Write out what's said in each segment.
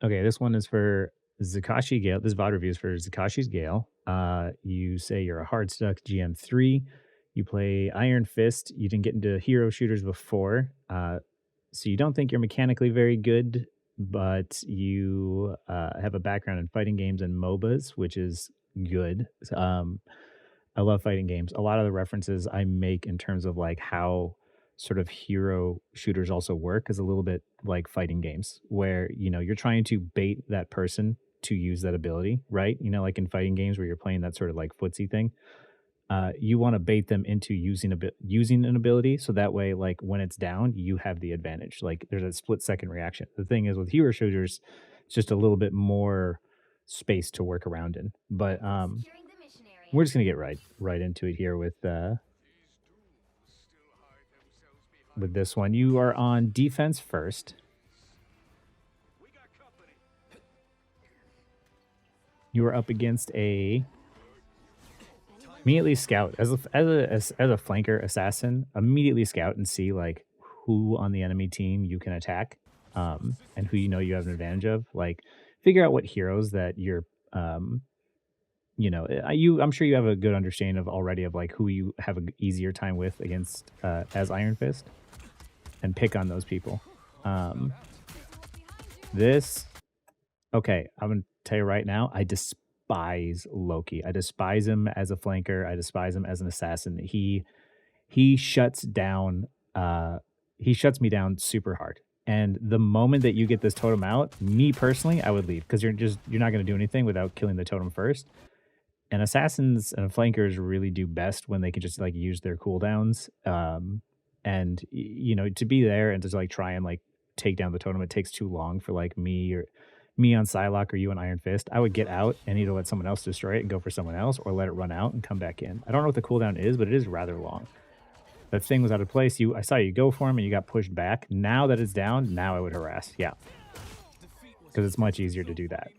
Okay, this one is for ZekashisGale. This VOD review is for ZekashisGale. You say you're a hard stuck GM3. You play Iron Fist. You didn't get into hero shooters before. So you don't think you're mechanically very good, but you have a background in fighting games and MOBAs, which is good. I love fighting games. A lot of the references I make in terms of like how sort of hero shooters also work is a little bit like fighting games where, you're trying to bait that person to use that ability, right? Like in fighting games where you're playing that sort of like footsie thing. You want to bait them into using an ability so that way, like when it's down, you have the advantage. Like there's a split second reaction. The thing is with hero shooters, it's just a little bit more space to work around in. But we're just gonna get right into it here with this one. You are on defense first. You are up against a immediately scout as a flanker assassin. Immediately scout and see like who on the enemy team you can attack, and who you have an advantage of. Like figure out what heroes that you're I'm sure you have a good understanding of already of like who you have an easier time with against as Iron Fist, and pick on those people. Um, this okay, I'm gonna tell you right now, I despise Loki. I despise him as a flanker. I despise him as an assassin. He shuts down he shuts me down super hard. And the moment that you get this totem out, me personally, I would leave because you're not gonna do anything without killing the totem first. And assassins and flankers really do best when they can just like use their cooldowns. And to be there and to like try and like take down the totem, it takes too long for like me on Psylocke or you on Iron Fist. I would get out and either let someone else destroy it and go for someone else, or let it run out and come back in. I don't know what the cooldown is, but it is rather long. That thing was out of place. I saw you go for him and you got pushed back. Now that it's down, now I would harass. Yeah, because it's much easier to do that.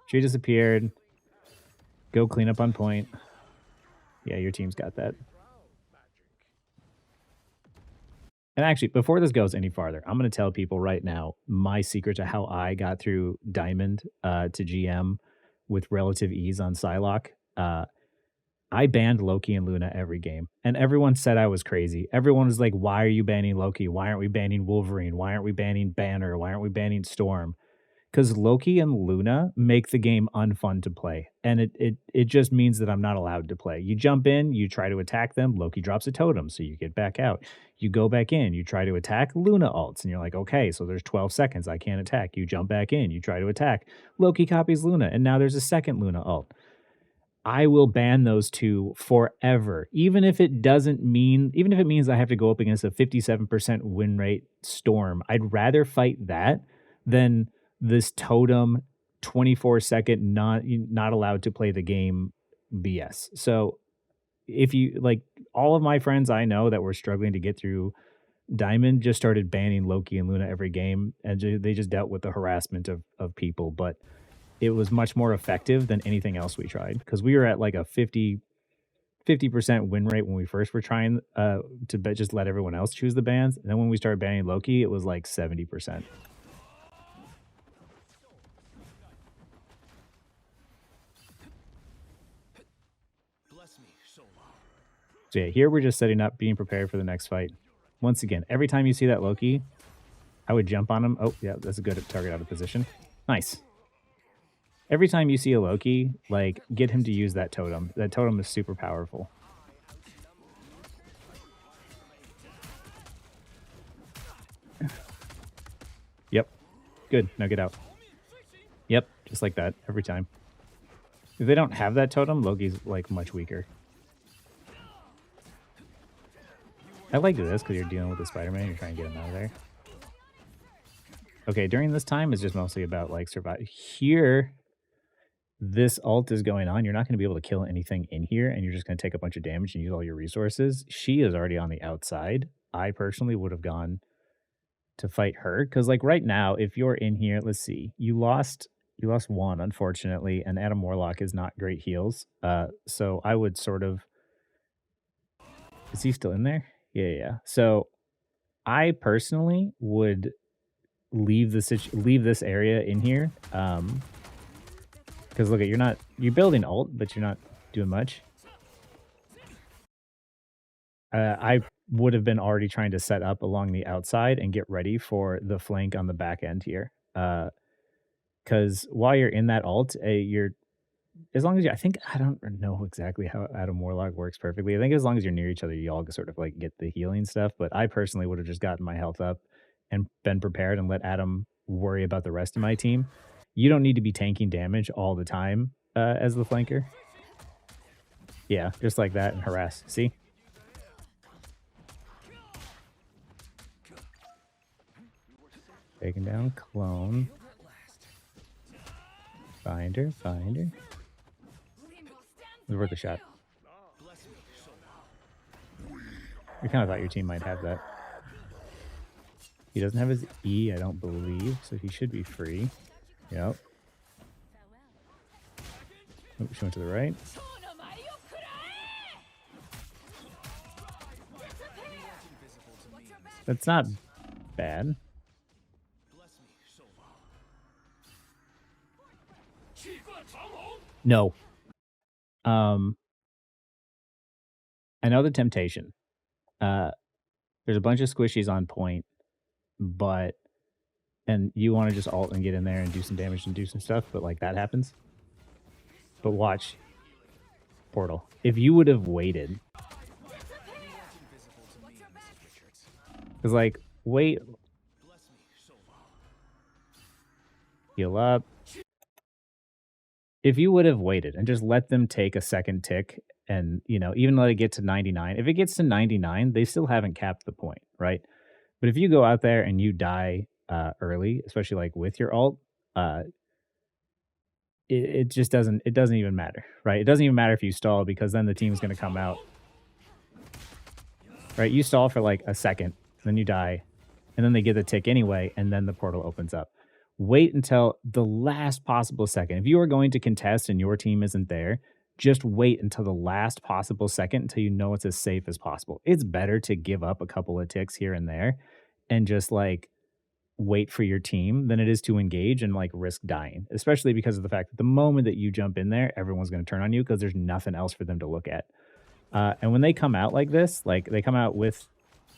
She disappeared. Go clean up on point. Yeah, your team's got that. And actually, before this goes any farther, I'm going to tell people right now my secret to how I got through Diamond to GM with relative ease on Psylocke. I banned Loki and Luna every game, and everyone said I was crazy. Everyone was like, "Why are you banning Loki? Why aren't we banning Wolverine? Why aren't we banning Banner? Why aren't we banning Storm?" Because Loki and Luna make the game unfun to play, and it just means that I'm not allowed to play. You jump in, you try to attack them, Loki drops a totem, so you get back out. You go back in, you try to attack, Luna ults, and you're like, okay, so there's 12 seconds, I can't attack. You jump back in, you try to attack, Loki copies Luna, and now there's a second Luna ult. I will ban those two forever, even if it means I have to go up against a 57% win rate Storm. I'd rather fight that than this totem 24-second not allowed to play the game BS. So if you like, all of my friends I know that were struggling to get through Diamond just started banning Loki and Luna every game, and they just dealt with the harassment of people. But it was much more effective than anything else we tried, because we were at like a 50% win rate when we first were trying just let everyone else choose the bans. And then when we started banning Loki, it was like 70%. So yeah, here we're just setting up, being prepared for the next fight. Once again, every time you see that Loki, I would jump on him. Oh, yeah, that's a good target out of position. Nice. Every time you see a Loki, like, get him to use that totem. That totem is super powerful. Yep. Good. Now get out. Yep. Just like that every time. If they don't have that totem, Loki's, like, much weaker. I like this because you're dealing with the Spider-Man. You're trying to get him out of there. Okay, during this time, it's just mostly about, like, survive. Here, this ult is going on. You're not going to be able to kill anything in here, and you're just going to take a bunch of damage and use all your resources. She is already on the outside. I personally would have gone to fight her, because, like, right now, if you're in here, let's see, you lost one, unfortunately, and Adam Warlock is not great heals. So I would sort of... Is he still in there? Yeah. So I personally would leave this area in here. Because look at you're building ult, but you're not doing much. I would have been already trying to set up along the outside and get ready for the flank on the back end here. Because while you're in that ult, you're as long as I think I don't know exactly how Adam Warlock works perfectly. I think as long as you're near each other, you all sort of like get the healing stuff. But I personally would have just gotten my health up and been prepared and let Adam worry about the rest of my team. You don't need to be tanking damage all the time as the flanker. Yeah, just like that and harass. See? Taking down clone. Find her. It was worth a shot. We kind of thought your team might have that. He doesn't have his E, I don't believe, so he should be free. Yep. Oh, she went to the right. That's not bad. No. I know the temptation. There's a bunch of squishies on point, and you want to just ult and get in there and do some damage and do some stuff, but like that happens. But watch. Portal. If you would have waited. Because like, wait. Heal up. If you would have waited and just let them take a second tick and, even let it get to 99, if it gets to 99, they still haven't capped the point, right? But if you go out there and you die early, especially like with your ult, it just doesn't even matter, right? It doesn't even matter if you stall because then the team's going to come out, right? You stall for like a second, then you die, and then they get the tick anyway, and then the portal opens up. Wait until the last possible second. If you are going to contest and your team isn't there, just wait until the last possible second until you know it's as safe as possible. It's better to give up a couple of ticks here and there and just like wait for your team than it is to engage and like risk dying, especially because of the fact that the moment that you jump in there, everyone's going to turn on you because there's nothing else for them to look at. And when they come out like this, like they come out with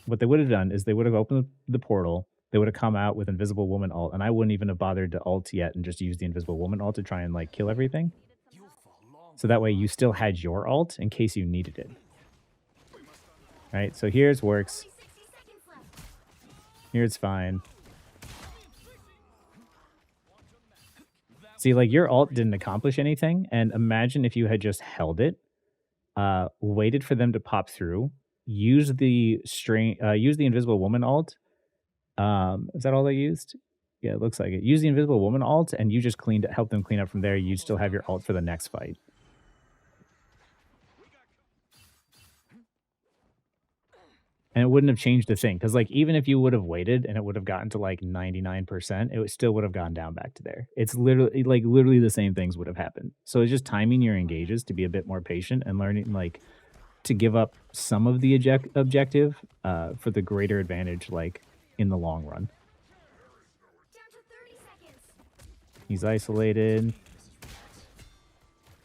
what they would have done is they would have opened the portal. They would have come out with Invisible Woman ult, and I wouldn't even have bothered to ult yet and just use the Invisible Woman ult to try and like kill everything. So that way you still had your ult in case you needed it. Right, so here's works. Here's fine. See, like your ult didn't accomplish anything, and imagine if you had just held it, waited for them to pop through, use the Invisible Woman ult. Is that all they used? Yeah, it looks like it. Use the Invisible Woman ult, and you just help them clean up from there. You still have your ult for the next fight. And it wouldn't have changed a thing, because like even if you would have waited and it would have gotten to like 99%, it still would have gone down back to there. It's literally the same things would have happened. So it's just timing your engages to be a bit more patient and learning like to give up some of the objective for the greater advantage, like in the long run. He's isolated.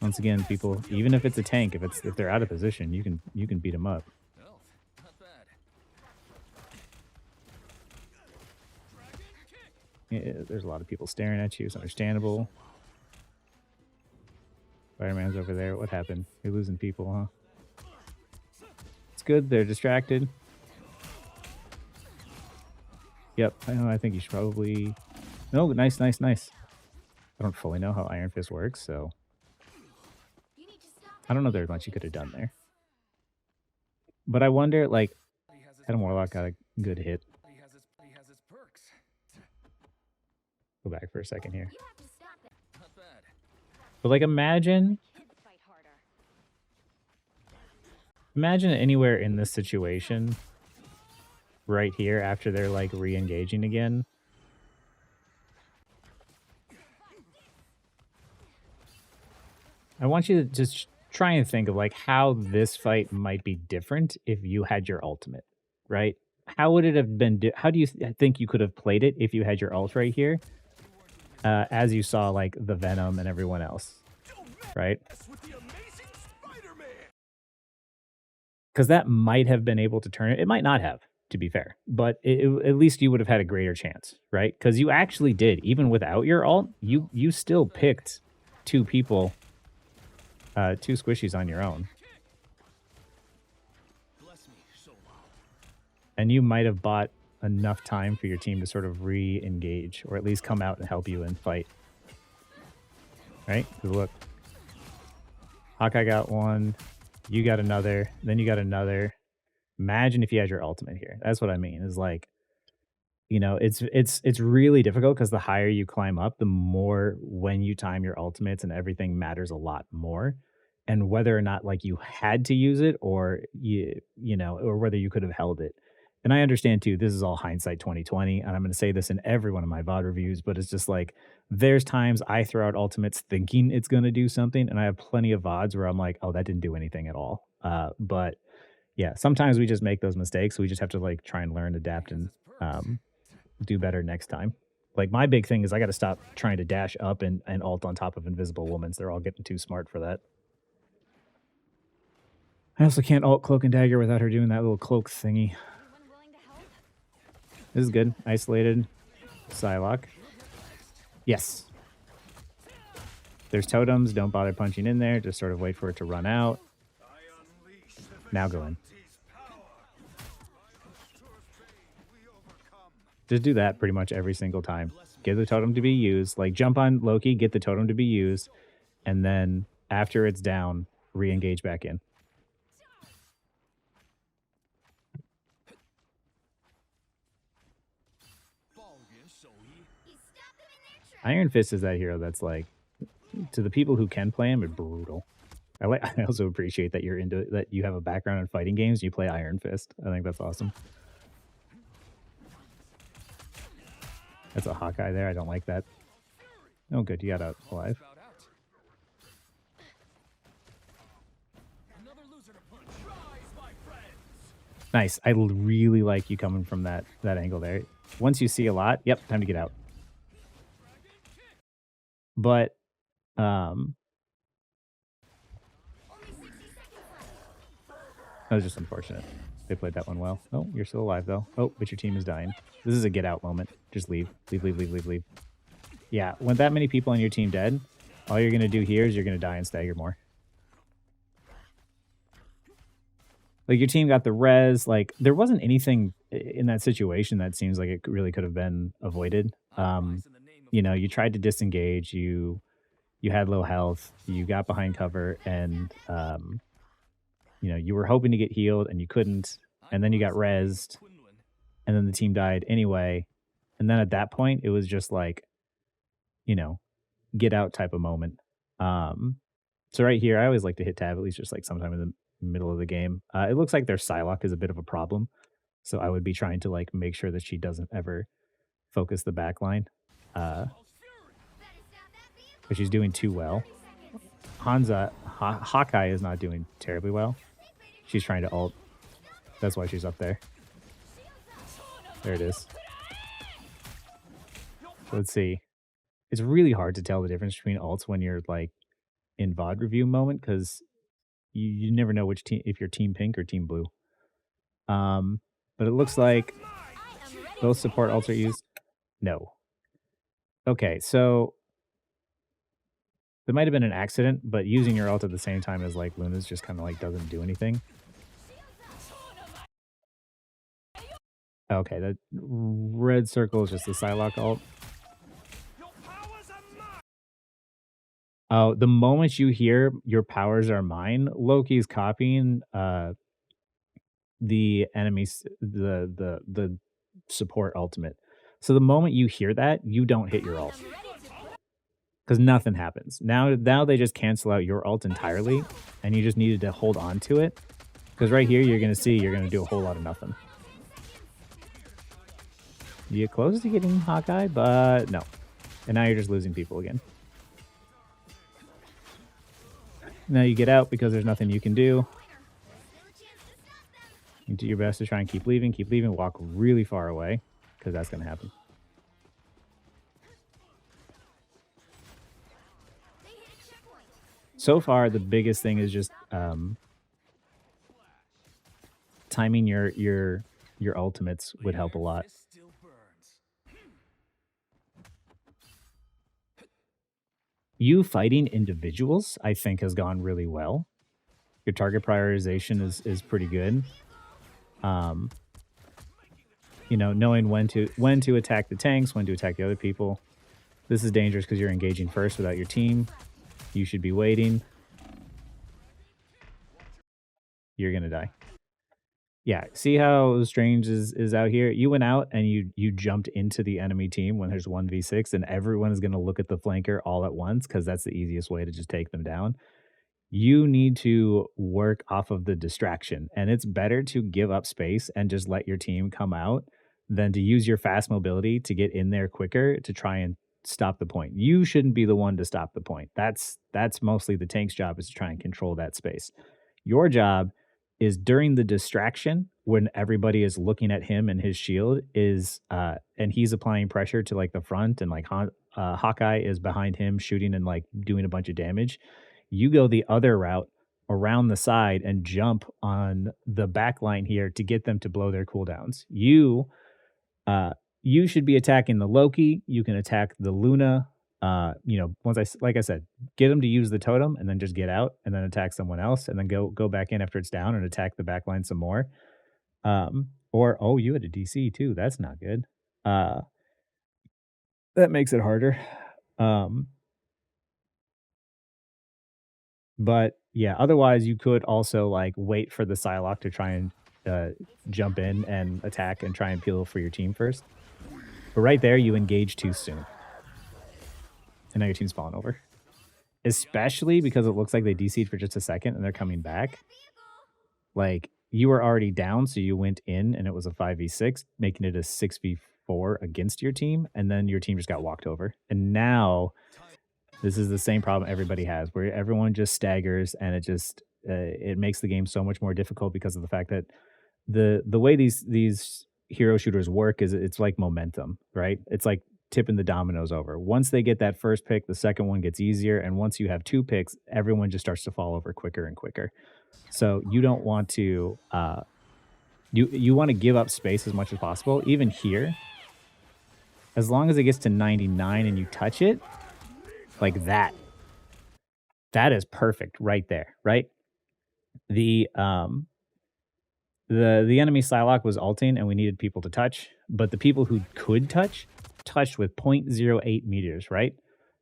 Once again, people, even if it's a tank, if they're out of position, you can beat them up. Yeah, there's a lot of people staring at you. It's understandable. Spider-Man's over there. What happened? You're losing people, huh? It's good. They're distracted. Yep. I think you should probably... No, nice. I don't fully know how Iron Fist works, so... I don't know there's much you could have done there. But I wonder, like... Adam Warlock got a good hit. Go back for a second here. But like imagine anywhere in this situation right here after they're like re-engaging again. I want you to just try and think of like how this fight might be different if you had your ultimate, right? how would it have been? How do you think you could have played it if you had your ult right here, as you saw like the Venom and everyone else, right? Because that might have been able to turn it. It might not have, to be fair, but at least you would have had a greater chance, right? Because you actually did, even without your ult, you still picked two people, two squishies on your own, and you might have bought enough time for your team to sort of re-engage, or at least come out and help you and fight, right? Because look, Hawkeye got one, you got another, then you got another. Imagine if you had your ultimate here. That's what I mean. Is like, you know, it's really difficult because the higher you climb up, the more when you time your ultimates and everything matters a lot more. And whether or not like you had to use it or you know, or whether you could have held it. And I understand too, this is all hindsight 2020, and I'm gonna say this in every one of my VOD reviews, but it's just like there's times I throw out ultimates thinking it's gonna do something, and I have plenty of VODs where I'm like, oh, that didn't do anything at all. But yeah, sometimes we just make those mistakes. We just have to like try and learn, adapt, and um, do better next time. Like my big thing is I got to stop trying to dash up and ult on top of invisible womans. They're all getting too smart for that. I also can't ult cloak and dagger without her doing that little cloak thingy. This is good. Isolated Psylocke. Yes. There's totems. Don't bother punching in there. Just sort of wait for it to run out. Now go in. Just do that pretty much every single time. Get the totem to be used. Like jump on Loki, get the totem to be used, and then after it's down, re-engage back in. Iron Fist is that hero that's like, to the people who can play him, it's brutal. I also appreciate that you're into that you have a background in fighting games. You play Iron Fist. I think that's awesome. That's a Hawkeye there. I don't like that. Oh, good. You got out alive. Nice. I really like you coming from that angle there. Once you see a lot, yep, time to get out. But that was just unfortunate. They played that one well. Oh, you're still alive though. Oh, but your team is dying. This is a get out moment. Just leave. Leave, leave, leave, leave, leave. Yeah, when that many people on your team dead, all you're gonna do here is you're gonna die and stagger more. Like your team got the res, like there wasn't anything in that situation that seems like it really could have been avoided. You know, you tried to disengage, you had low health, you got behind cover, and you know, you were hoping to get healed and you couldn't, and then you got rezzed, and then the team died anyway. And then at that point, it was just like, you know, get out type of moment. So right here, I always like to hit tab at least just like sometime in the middle of the game. It looks like their Psylocke is a bit of a problem, so I would be trying to like make sure that she doesn't ever focus the backline. But she's doing too well. Hawkeye is not doing terribly well. She's trying to ult. That's why she's up there. There it is. So let's see. It's really hard to tell the difference between ults when you're like in VOD review moment because you never know which team, if you're team pink or team blue. But it looks like both support ults are used. No. Okay, so there might have been an accident, but using your ult at the same time as like Luna's just kind of like doesn't do anything. Okay, that red circle is just the Psylocke ult. Oh, the moment you hear your powers are mine, Loki's copying the enemy's the support ultimate. So the moment you hear that, you don't hit your ult. Because nothing happens. Now they just cancel out your ult entirely, and you just needed to hold on to it. Because right here, you're going to see you're going to do a whole lot of nothing. You get close to getting Hawkeye, but no. And now you're just losing people again. Now you get out because there's nothing you can do. You do your best to try and keep leaving, walk really far away, because that's going to happen. So far, the biggest thing is just timing your ultimates would help a lot. You fighting individuals, I think, has gone really well. Your target prioritization is pretty good. You know, knowing when to attack the tanks, when to attack the other people. This is dangerous because you're engaging first without your team. You should be waiting. You're gonna die. Yeah, see how Strange is out here? You went out and you jumped into the enemy team when there's 1v6, and everyone is gonna look at the flanker all at once because that's the easiest way to just take them down. You need to work off of the distraction, and it's better to give up space and just let your team come out than to use your fast mobility to get in there quicker to try and stop the point. You shouldn't be the one to stop the point. That's mostly the tank's job, is to try and control that space. Your job is during the distraction when everybody is looking at him and his shield is and he's applying pressure to like the front, and like Hawkeye is behind him shooting and like doing a bunch of damage. You go the other route around the side and jump on the back line here to get them to blow their cooldowns. Uh you should be attacking the Loki. You can attack the Luna. You know, like I said, get them to use the totem and then just get out and then attack someone else and then go back in after it's down and attack the back line some more. Or oh, you had a DC too. That's not good. That makes it harder. Um, but yeah, otherwise you could also like wait for the Psylocke to try and jump in and attack and try and peel for your team first. But right there, you engage too soon. And now your team's falling over. Especially because it looks like they DC'd for just a second and they're coming back. Like, you were already down, so you went in and it was a 5v6, making it a 6v4 against your team, and then your team just got walked over. And now this is the same problem everybody has, where everyone just staggers and it makes the game so much more difficult because of the fact that the way these hero shooters work is it's like momentum, right? It's like tipping the dominoes over. Once they get that first pick, the second one gets easier, and once you have two picks, everyone just starts to fall over quicker and quicker. So you don't want to you want to give up space as much as possible. Even here, as long as it gets to 99 and you touch it, like that is perfect right there, right? The enemy Psylocke was ulting and we needed people to touch, but the people who could touched with 0.08 meters, right?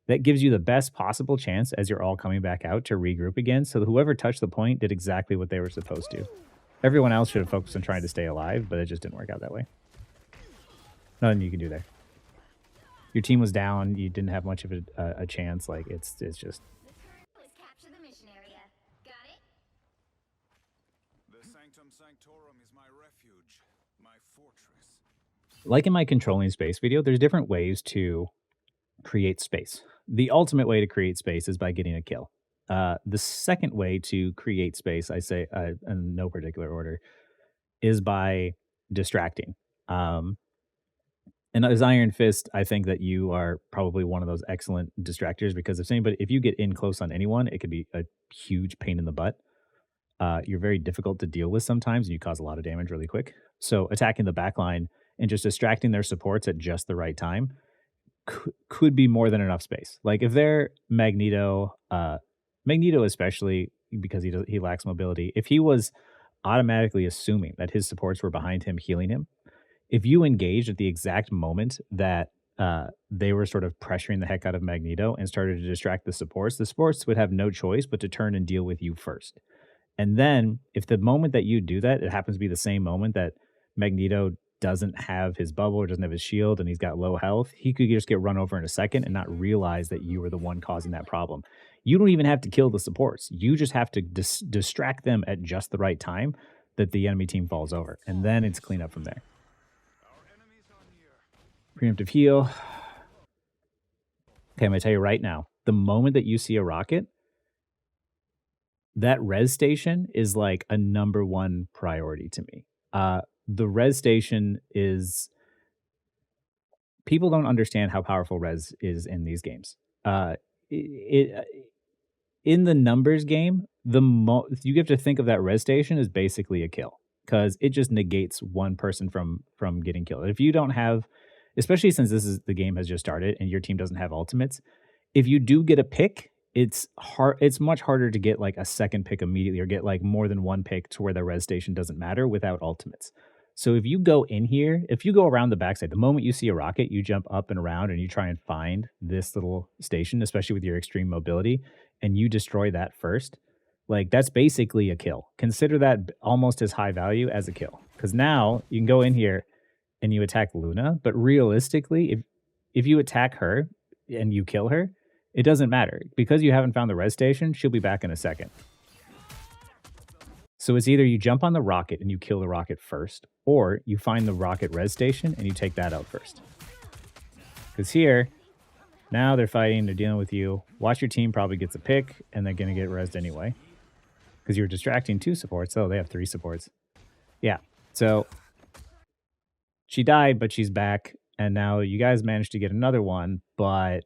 That gives you the best possible chance as you're all coming back out to regroup again. So whoever touched the point did exactly what they were supposed to. Everyone else should have focused on trying to stay alive, but it just didn't work out that way. Nothing you can do there. Your team was down. You didn't have much of a chance. Like, it's just... Like in my controlling space video, there's different ways to create space. The ultimate way to create space is by getting a kill. The second way to create space, I say in no particular order, is by distracting. And as Iron Fist, I think that you are probably one of those excellent distractors, because if you get in close on anyone, it could be a huge pain in the butt. You're very difficult to deal with sometimes, and you cause a lot of damage really quick. So attacking the backline and just distracting their supports at just the right time could be more than enough space. Like if they're Magneto, Magneto especially because he lacks mobility, if he was automatically assuming that his supports were behind him healing him, if you engaged at the exact moment that they were sort of pressuring the heck out of Magneto and started to distract the supports would have no choice but to turn and deal with you first. And then if the moment that you do that, it happens to be the same moment that Magneto doesn't have his bubble or doesn't have his shield and he's got low health, he could just get run over in a second and not realize that you were the one causing that problem. You don't even have to kill the supports. You just have to distract them at just the right time that the enemy team falls over. And then it's clean up from there. Preemptive heal. Okay, I'm going to tell you right now, the moment that you see a rocket, that res station is like a #1 priority to me. The res station is people don't understand how powerful res is in these games. It in the numbers game, you have to think of that res station as basically a kill because it just negates one person from getting killed. If you don't have, especially since this is the game has just started and your team doesn't have ultimates, if you do get a pick, it's hard. It's much harder to get like a second pick immediately or get like more than one pick to where the res station doesn't matter without ultimates. So if you go in here, if you go around the backside, the moment you see a rocket, you jump up and around and you try and find this little station, especially with your extreme mobility, and you destroy that first, like that's basically a kill. Consider that almost as high value as a kill. Because now you can go in here and you attack Luna, but realistically, if you attack her and you kill her, it doesn't matter. Because you haven't found the res station, she'll be back in a second. So it's either you jump on the rocket and you kill the rocket first, or you find the rocket res station and you take that out first. Because here, now they're fighting, they're dealing with you. Watch your team probably gets a pick, and they're going to get rezzed anyway. Because you're distracting 2 supports. Oh, they have 3 supports. Yeah, so she died, but she's back. And now you guys managed to get another one, but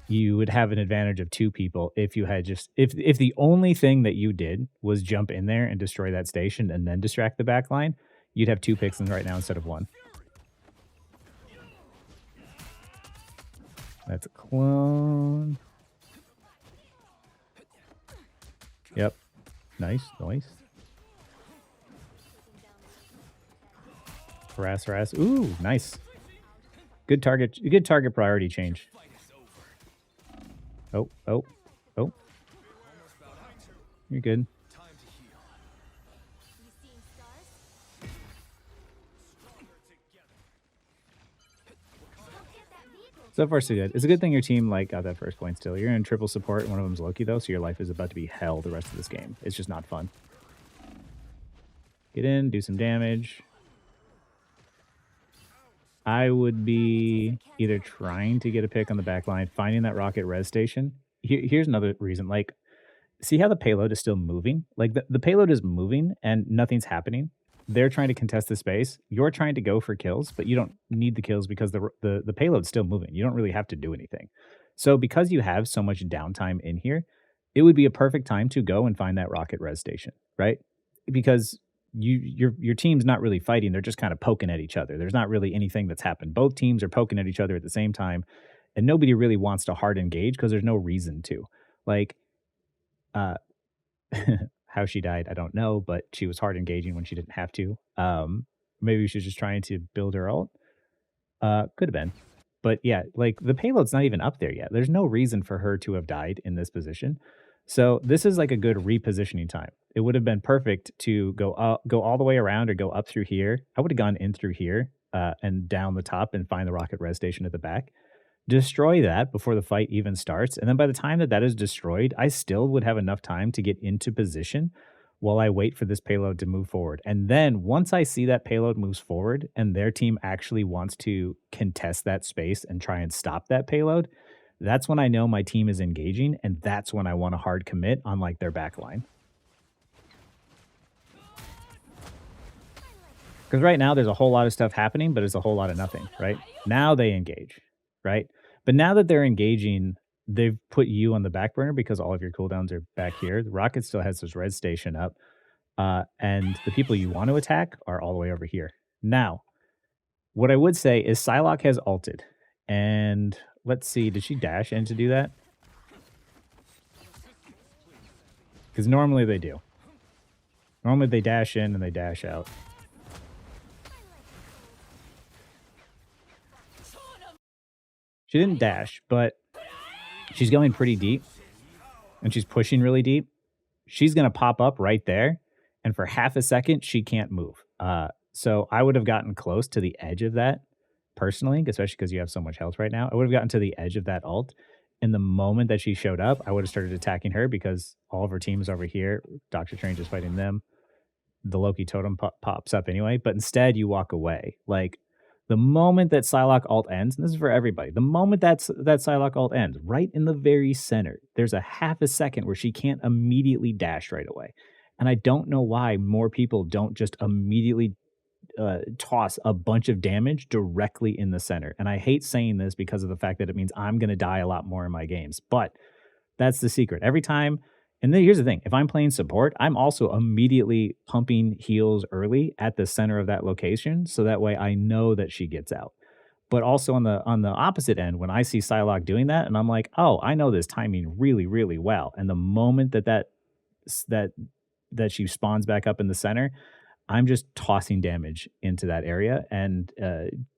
you would have an advantage of 2 people if you had just if the only thing that you did was jump in there and destroy that station and then distract the back line, you'd have 2 picks in right now instead of 1. That's a clone. Yep. Nice, nice. Harass, harass. Ooh, nice. Good target priority change. Oh, oh, oh. You're good. So far, so good. It's a good thing your team like got that first point still. You're in triple support. One of them's Loki, though, so your life is about to be hell the rest of this game. It's just not fun. Get in, do some damage. I would be either trying to get a pick on the back line, finding that rocket res station. Here's another reason. Like, see how the payload is still moving? Like, the payload is moving and nothing's happening. They're trying to contest the space. You're trying to go for kills, but you don't need the kills because the payload's still moving. You don't really have to do anything. So because you have so much downtime in here, it would be a perfect time to go and find that rocket res station, right? Because your team's not really fighting, they're just kind of poking at each other. There's not really anything that's happened. Both teams are poking at each other at the same time, and nobody really wants to hard engage because there's no reason to. Like, uh how she died, I don't know, but she was hard engaging when she didn't have to. Maybe she was just trying to build her ult. Could have been. But yeah, like the payload's not even up there yet. There's no reason for her to have died in this position. So this is like a good repositioning time. It would have been perfect to go all the way around or go up through here. I would have gone in through here and down the top and find the rocket res station at the back. Destroy that before the fight even starts, and then by the time that that is destroyed, I still would have enough time to get into position while I wait for this payload to move forward. And then once I see that payload moves forward and their team actually wants to contest that space and try and stop that payload, that's when I know my team is engaging, and that's when I want to hard commit on like their backline. Because right now there's a whole lot of stuff happening, but it's a whole lot of nothing, right? Now they engage, right? But now that they're engaging, they've put you on the back burner because all of your cooldowns are back here. The rocket still has this red station up, and the people you want to attack are all the way over here. Now, what I would say is Psylocke has ulted, and let's see, did she dash in to do that? Because normally they do. Normally they dash in and they dash out. She didn't dash, but she's going pretty deep, and she's pushing really deep. She's going to pop up right there, and for half a second, she can't move. So I would have gotten close to the edge of that, personally, especially because you have so much health right now. I would have gotten to the edge of that ult. In the moment that she showed up, I would have started attacking her because all of her team is over here. Doctor Strange is fighting them. The Loki totem pops up anyway, but instead you walk away. Like, the moment that Psylocke ult ends, and this is for everybody, the moment that Psylocke ult ends, right in the very center, there's a half a second where she can't immediately dash right away. And I don't know why more people don't just immediately toss a bunch of damage directly in the center. And I hate saying this because of the fact that it means I'm going to die a lot more in my games. But that's the secret. Every time, and then here's the thing, if I'm playing support, I'm also immediately pumping heals early at the center of that location, so that way I know that she gets out. But also on the opposite end, when I see Psylocke doing that, and I'm like, oh, I know this timing really, really well. And the moment s- that that she spawns back up in the center, I'm just tossing damage into that area and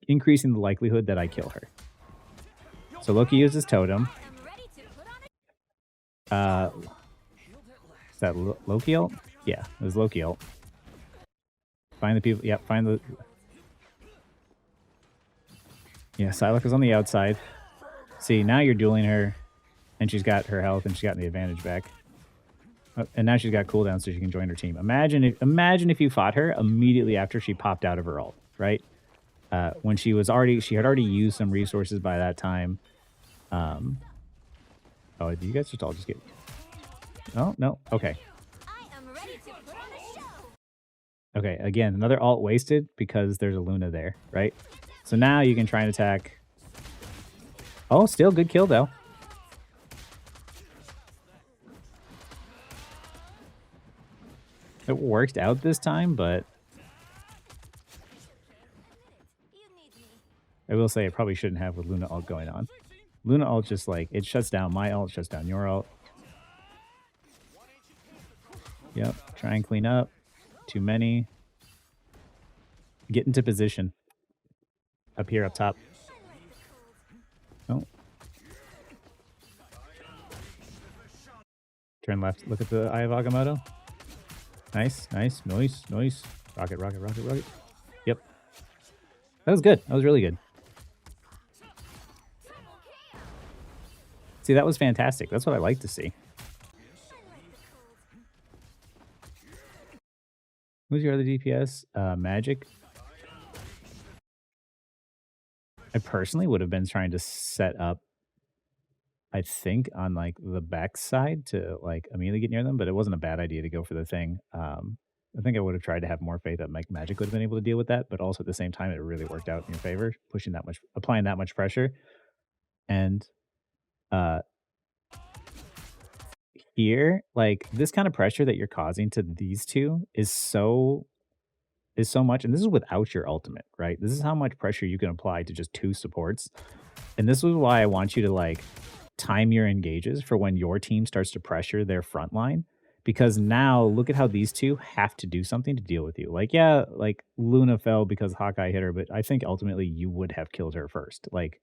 increasing the likelihood that I kill her. So Loki uses totem. Uh, is that Loki ult? Yeah, it was Loki ult. Find the people. Yep, find the. Yeah, Psylocke is on the outside. See, now you're dueling her, and she's got her health, and she's gotten the advantage back. And now she's got cooldown, so she can join her team. Imagine if you fought her immediately after she popped out of her ult, right? When she had already used some resources by that time. Oh, you guys just all just get. Oh no, okay. Okay, again, another ult wasted because there's a Luna there, right? So now you can try and attack. Oh, still good kill though. It worked out this time, but I will say I probably shouldn't have with Luna ult going on. Luna ult just like, it shuts down my ult, shuts down your ult. Yep, try and clean up. Too many. Get into position. Up here, up top. Oh. Turn left. Look at the Eye of Agamotto. Nice, nice, nice, nice. Rocket, rocket, rocket, rocket. Yep. That was good. That was really good. See, that was fantastic. That's what I like to see. Who's your other DPS? Magic. I personally would have been trying to set up, I think, on like the back side to like immediately get near them, but it wasn't a bad idea to go for the thing. I think I would have tried to have more faith that Magic would have been able to deal with that, but also at the same time, it really worked out in your favor, applying that much pressure. And uh, here, like this kind of pressure that you're causing to these two is so much, and this is without your ultimate, right? This is how much pressure you can apply to just two supports. And this is why I want you to like time your engages for when your team starts to pressure their front line. Because now look at how these two have to do something to deal with you. Like, yeah, like Luna fell because Hawkeye hit her, but I think ultimately you would have killed her first. Like,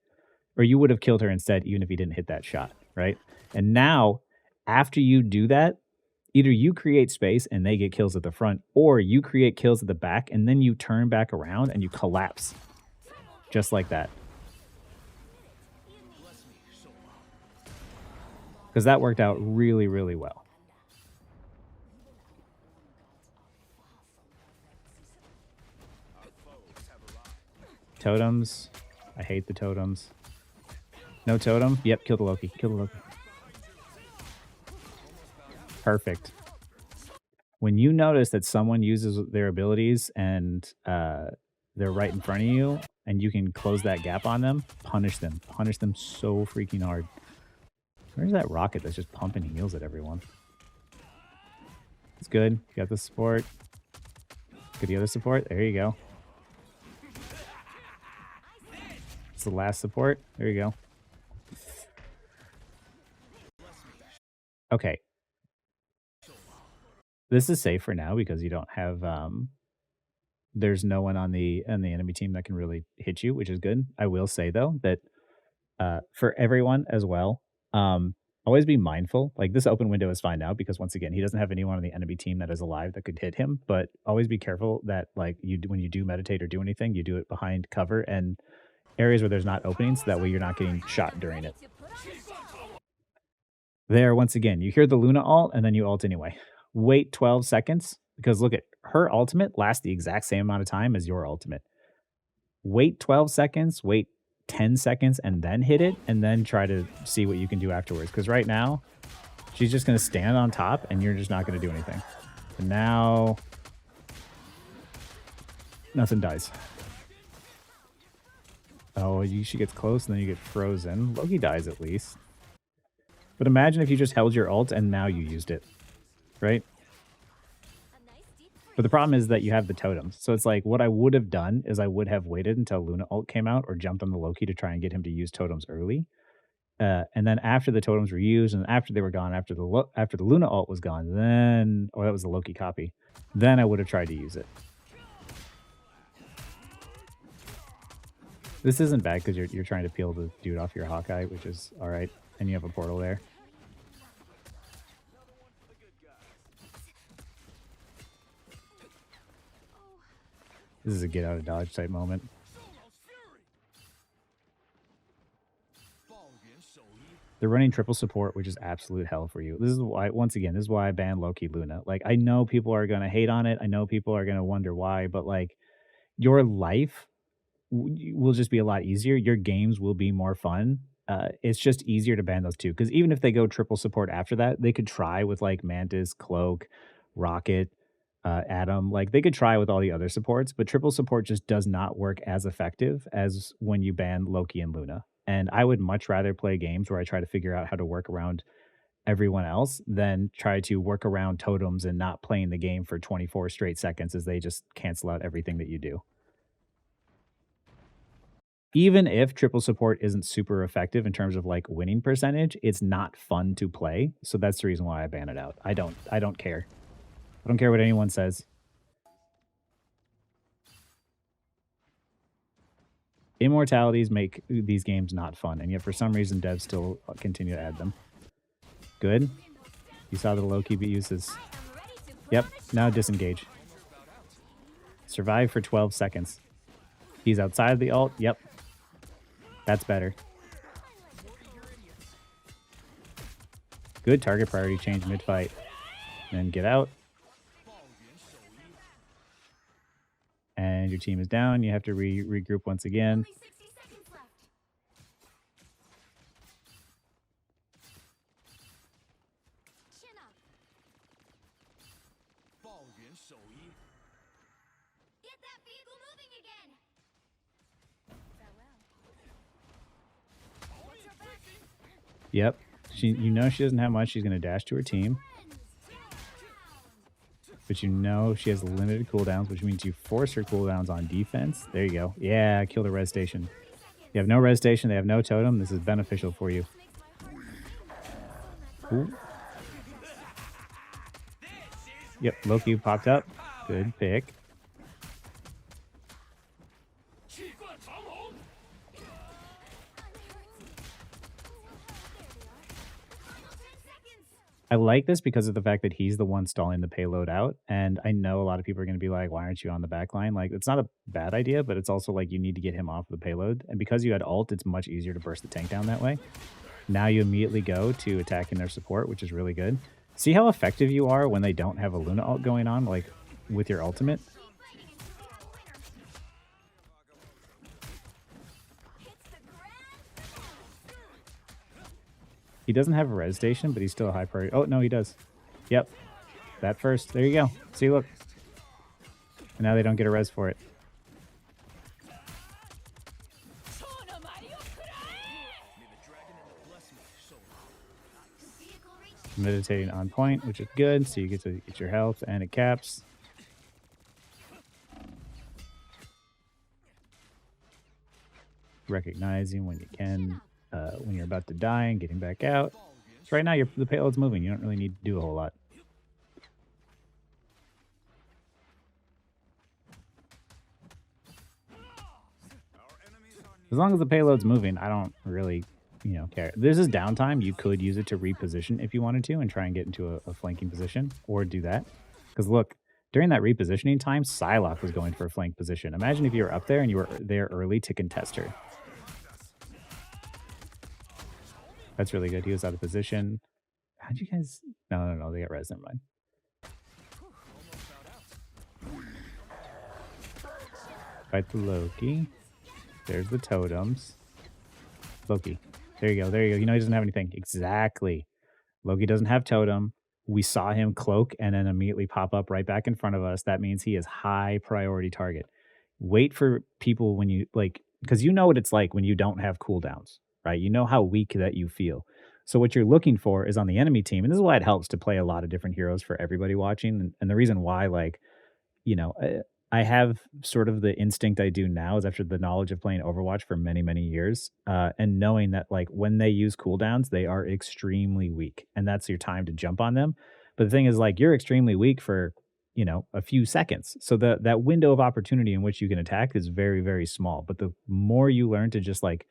or you would have killed her instead, even if he didn't hit that shot, right? And now, after you do that, either you create space and they get kills at the front, or you create kills at the back and then you turn back around and you collapse. Just like that. Because that worked out really, really well. Totems. I hate the totems. No totem? Yep, kill the Loki. Kill the Loki. Perfect. When you notice that someone uses their abilities and they're right in front of you and you can close that gap on them, punish them. Punish them so freaking hard. Where's that rocket that's just pumping heals at everyone? It's good. You got the support. Get the other support. There you go. It's the last support. There you go. Okay. This is safe for now because you don't have there's no one on the enemy team that can really hit you, which is good. I will say though that for everyone as well, always be mindful. Like this open window is fine now because once again, he doesn't have anyone on the enemy team that is alive that could hit him. But always be careful that like when you do meditate or do anything, you do it behind cover and areas where there's not openings. So that way you're not getting shot during it. There, once again, you hear the Luna ult and then you ult anyway. Wait 12 seconds because look at her ultimate lasts the exact same amount of time as your ultimate. Wait 12 seconds, wait 10 seconds, and then hit it, and then try to see what you can do afterwards. Because right now, she's just going to stand on top, and you're just not going to do anything. And now nothing dies. Oh, she gets close and then you get frozen. Loki dies at least. But imagine if you just held your ult and now you used it, right? But the problem is that you have the totems. So it's like what I would have done is I would have waited until Luna ult came out or jumped on the Loki to try and get him to use totems early. And then after the totems were used and after they were gone, after the Luna ult was gone, then that was the Loki copy. Then I would have tried to use it. This isn't bad because you're trying to peel the dude off your Hawkeye, which is all right, and you have a portal there. This is a get out of dodge type moment. They're running triple support, which is absolute hell for you. This is why, once again, this is why I banned Loki Luna. Like, I know people are going to hate on it. I know people are going to wonder why, but like, your life will just be a lot easier. Your games will be more fun. It's just easier to ban those two because even if they go triple support after that, they could try with like Mantis, Cloak, Rocket, Atom. Like they could try with all the other supports, but triple support just does not work as effective as when you ban Loki and Luna. And I would much rather play games where I try to figure out how to work around everyone else than try to work around totems and not playing the game for 24 straight seconds as they just cancel out everything that you do. Even if triple support isn't super effective in terms of like winning percentage, it's not fun to play. So that's the reason why I ban it out. I don't care. I don't care what anyone says. Immortalities make these games not fun, and yet for some reason devs still continue to add them. Good. You saw the Loki uses. Yep, now disengage. Survive for 12 seconds. He's outside of the ult. Yep. That's better. Good target priority change mid-fight. Then get out. And your team is down. You have to regroup once again. Yep. You know she doesn't have much. She's going to dash to her team. But you know she has limited cooldowns, which means you force her cooldowns on defense. There you go. Yeah, kill the res station. You have no res station. They have no totem. This is beneficial for you. Ooh. Yep, Loki popped up. Good pick. I like this because of the fact that he's the one stalling the payload out. And I know a lot of people are going to be like, why aren't you on the back line? Like, it's not a bad idea, but it's also like you need to get him off the payload. And because you had ult, it's much easier to burst the tank down that way. Now you immediately go to attacking their support, which is really good. See how effective you are when they don't have a Luna ult going on, like with your ultimate? He doesn't have a res station, but he's still a high priority. Oh, no, he does. Yep. That first. There you go. See, look. And now they don't get a res for it. Meditating on point, which is good. So you get to get your health and it caps. Recognizing when you can. When you're about to die and getting back out. So right now, the payload's moving. You don't really need to do a whole lot. As long as the payload's moving, I don't really, care. This is downtime. You could use it to reposition if you wanted to and try and get into a flanking position or do that. Because look, during that repositioning time, Psylocke was going for a flank position. Imagine if you were up there and you were there early to contest her. That's really good. He was out of position. How'd you guys... No. They got res. Never mind. Fight the Loki. There's the totems. Loki. There you go. There you go. You know he doesn't have anything. Exactly. Loki doesn't have totem. we saw him cloak and then immediately pop up right back in front of us. That means he is high priority target. Wait for people when you like, because you know what it's like when you don't have cooldowns, right? You know how weak that you feel. So what you're looking for is on the enemy team, and this is why it helps to play a lot of different heroes for everybody watching. And the reason why, like, you know, I have sort of the instinct I do now is after the knowledge of playing Overwatch for many, many years, and knowing that like when they use cooldowns, they are extremely weak, and that's your time to jump on them. But the thing is, like, you're extremely weak for a few seconds, so that window of opportunity in which you can attack is very, very small. But the more you learn to just like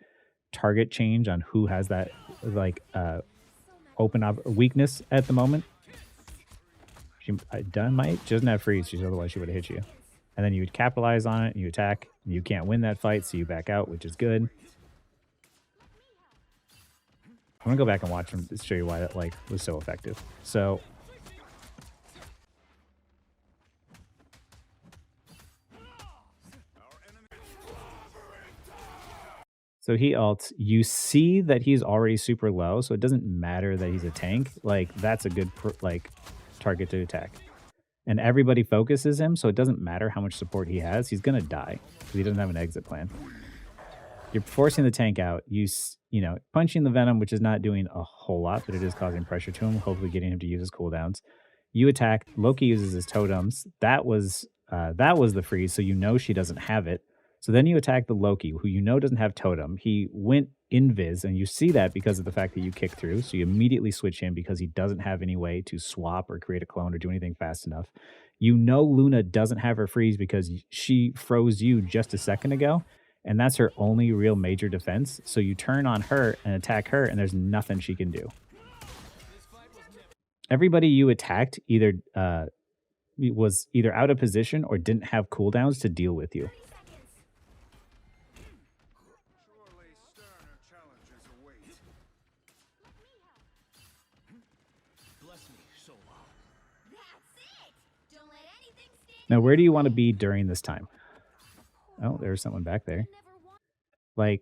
target change on who has that like open up weakness at the moment, Dynamite, she doesn't have freeze. She's otherwise she would have hit you. And then you would capitalize on it. And you attack. And you can't win that fight, so you back out, which is good. I'm gonna go back and watch them to show you why that like was so effective. So he ults. You see that he's already super low, so it doesn't matter that he's a tank. Like that's a good target to attack. And everybody focuses him, so it doesn't matter how much support he has. He's gonna die because he doesn't have an exit plan. You're forcing the tank out. Punching the Venom, which is not doing a whole lot, but it is causing pressure to him, hopefully getting him to use his cooldowns. You attack. Loki uses his totems. That was the freeze, so you know she doesn't have it. So then you attack the Loki, who you know doesn't have totem. He went invis, and you see that because of the fact that you kick through. So you immediately switch him because he doesn't have any way to swap or create a clone or do anything fast enough. You know Luna doesn't have her freeze because she froze you just a second ago, and that's her only real major defense. So you turn on her and attack her, and there's nothing she can do. Everybody you attacked either was either out of position or didn't have cooldowns to deal with you. Now, where do you want to be during this time? Oh, there's someone back there. Like,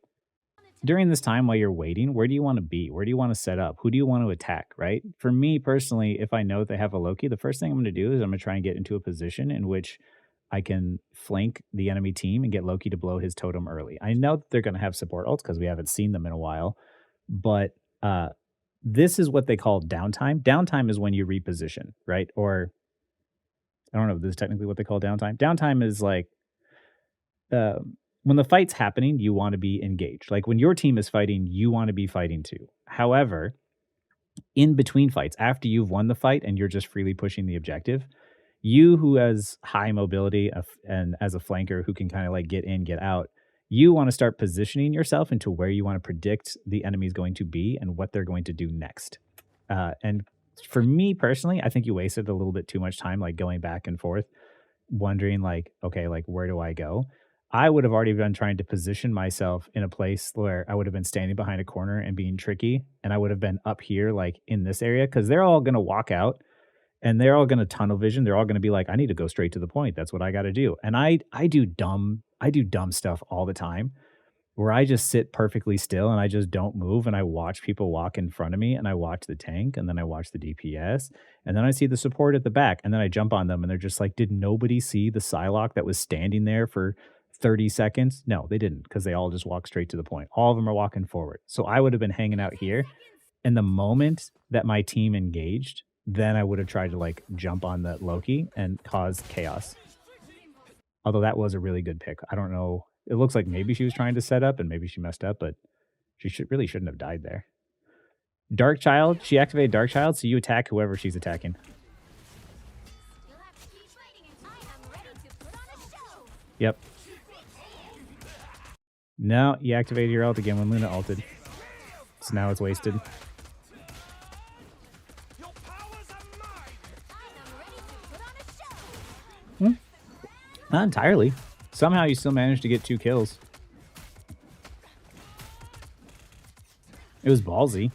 during this time while you're waiting, where do you want to be? Where do you want to set up? Who do you want to attack, right? For me personally, if I know they have a Loki, the first thing I'm going to do is I'm going to try and get into a position in which I can flank the enemy team and get Loki to blow his totem early. I know that they're going to have support ults because we haven't seen them in a while, but this is what they call downtime. Downtime is when you reposition, right? Or I don't know if this is technically what they call downtime. Downtime is like when the fight's happening, you want to be engaged. Like when your team is fighting, you want to be fighting too. However, in between fights, after you've won the fight and you're just freely pushing the objective, you who has high mobility and as a flanker who can kind of like get in, get out, you want to start positioning yourself into where you want to predict the enemy is going to be and what they're going to do next. And for me personally, I think you wasted a little bit too much time like going back and forth, wondering like, okay, like where do I go? I would have already been trying to position myself in a place where I would have been standing behind a corner and being tricky, and I would have been up here like in this area because they're all going to walk out and they're all going to tunnel vision. They're all going to be like, I need to go straight to the point. That's what I got to do. And I do dumb stuff all the time where I just sit perfectly still and I just don't move and I watch people walk in front of me and I watch the tank and then I watch the DPS and then I see the support at the back and then I jump on them and they're just like, did nobody see the Psylocke that was standing there for 30 seconds? No, they didn't because they all just walk straight to the point. All of them are walking forward. So I would have been hanging out here. And the moment that my team engaged, then I would have tried to like jump on the Loki and cause chaos. Although that was a really good pick. I don't know. It looks like maybe she was trying to set up and maybe she messed up, but she really shouldn't have died there. Dark Child, she activated Dark Child, so you attack whoever she's attacking. Yep. No, you activated your ult again when Luna ulted. So now it's wasted. Not entirely. Somehow you still managed to get 2 kills. It was ballsy.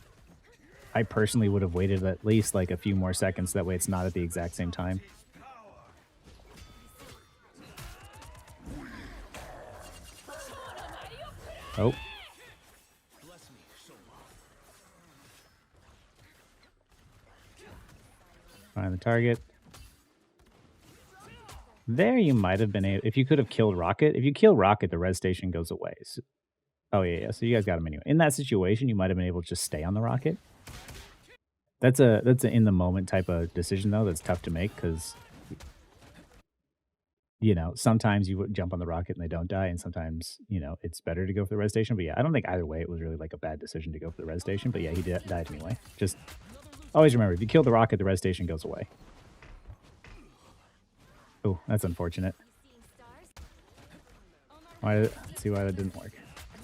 I personally would have waited at least like a few more seconds. That way it's not at the exact same time. Oh. Find the target. There you might have been able, if you could have killed Rocket. If you kill Rocket, the res station goes away. So, oh yeah. So you guys got him anyway. In that situation, you might have been able to just stay on the Rocket. That's a in the moment type of decision though. That's tough to make because sometimes you would jump on the rocket and they don't die, and sometimes it's better to go for the res station. But yeah, I don't think either way it was really like a bad decision to go for the res station. But yeah, he died anyway. Just always remember, if you kill the rocket, the res station goes away. Oh, that's unfortunate. Let's see why that didn't work.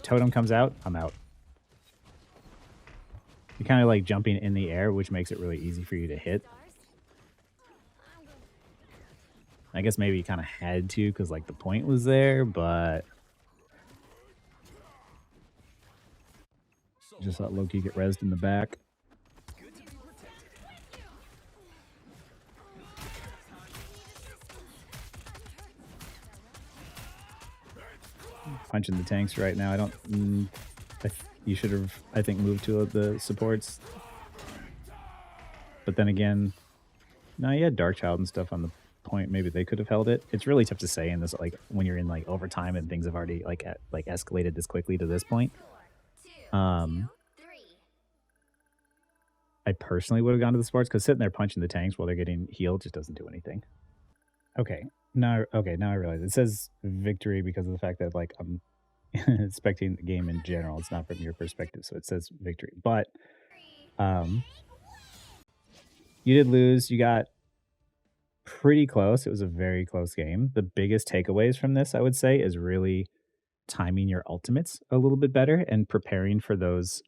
Totem comes out, I'm out. You're kind of like jumping in the air, which makes it really easy for you to hit. I guess maybe you kind of had to because like the point was there, but just let Loki get rezzed in the back. Punching the tanks right now. I don't. You should have, I think, moved to the supports. But then again, no, you had Dark Child and stuff on the point. Maybe they could have held it. It's really tough to say in this, like when you're in like overtime and things have already like escalated this quickly to this point. I personally would have gone to the supports because sitting there punching the tanks while they're getting healed just doesn't do anything. Okay, now I realize it says victory because of the fact that like I'm expecting the game in general. It's not from your perspective, so it says victory. But you did lose. You got pretty close. It was a very close game. The biggest takeaways from this, I would say, is really timing your ultimates a little bit better and preparing for those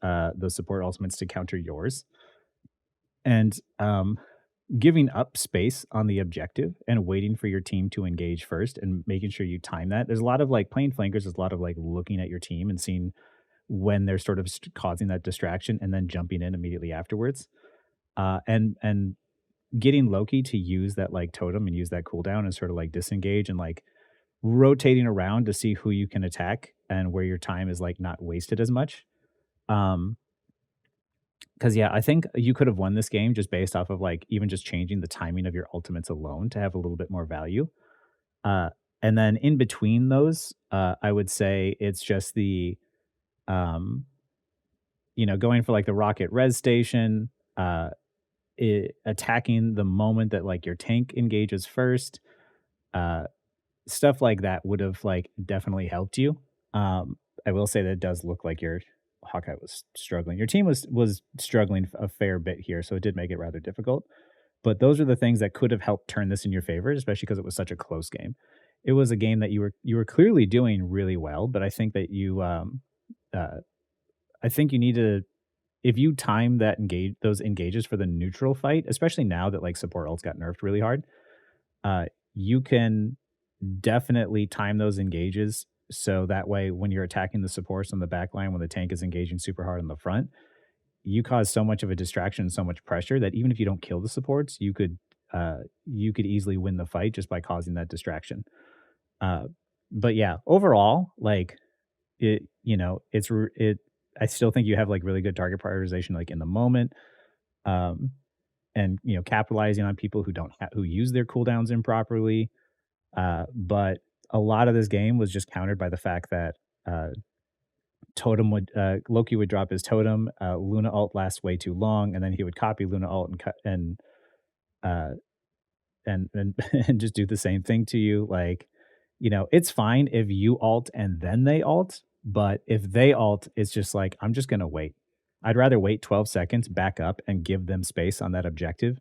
support ultimates to counter yours. And giving up space on the objective and waiting for your team to engage first and making sure you time that. There's a lot of like playing flankers, there's a lot of like looking at your team and seeing when they're sort of causing that distraction and then jumping in immediately afterwards. And getting Loki to use that like totem and use that cooldown and sort of like disengage and like rotating around to see who you can attack and where your time is like not wasted as much. Because yeah, I think you could have won this game just based off of like even just changing the timing of your ultimates alone to have a little bit more value. And then in between those, I would say it's just the going for like the rocket res station, attacking the moment that like your tank engages first, stuff like that would have like definitely helped you. I will say that it does look like your Hawkeye was struggling. Your team was struggling a fair bit here, so it did make it rather difficult. But those are the things that could have helped turn this in your favor, especially because it was such a close game. It was a game that you were clearly doing really well, but I think that I think you need to, if you time those engages for the neutral fight, especially now that like support ults got nerfed really hard, you can definitely time those engages so that way when you're attacking the supports on the back line, when the tank is engaging super hard on the front, you cause so much of a distraction, so much pressure that even if you don't kill the supports, you could easily win the fight just by causing that distraction. But yeah, overall, like I still think you have like really good target prioritization, like in the moment, and capitalizing on people who use their cooldowns improperly. But a lot of this game was just countered by the fact that Loki would drop his totem, Luna ult lasts way too long, and then he would copy Luna ult and cut uh, and and just do the same thing to you. Like, it's fine if you ult and then they ult, but if they ult, it's just like I'm just gonna wait. I'd rather wait 12 seconds, back up, and give them space on that objective,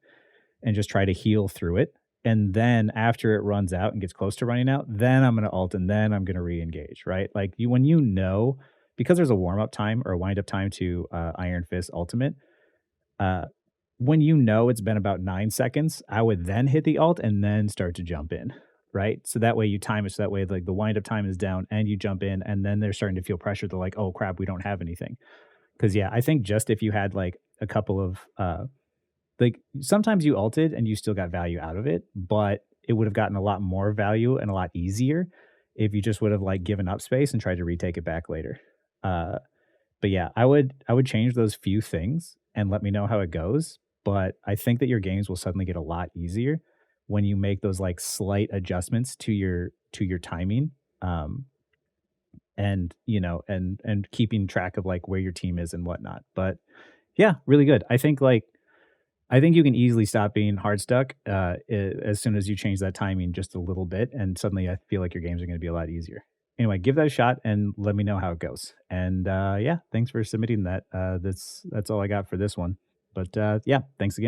and just try to heal through it. And then after it runs out and gets close to running out, then I'm going to ult and then I'm going to re-engage, right? Like because there's a warm-up time or a wind-up time to Iron Fist Ultimate, when it's been about 9 seconds, I would then hit the ult and then start to jump in, right? So that way you time it so that way like the wind-up time is down and you jump in and then they're starting to feel pressure. They're like, oh crap, we don't have anything. Because yeah, I think just if you had like a couple of like sometimes you ulted and you still got value out of it, but it would have gotten a lot more value and a lot easier if you just would have like given up space and tried to retake it back later. But yeah, I would change those few things and let me know how it goes. but I think that your games will suddenly get a lot easier when you make those, like, slight adjustments to your timing, um, and, and keeping track of, like, where your team is and whatnot, but yeah, really good. I think you can easily stop being hard stuck, as soon as you change that timing just a little bit, and suddenly I feel like your games are gonna be a lot easier. Anyway, give that a shot and let me know how it goes. And, yeah, thanks for submitting that. That's all I got for this one. But, yeah, thanks again.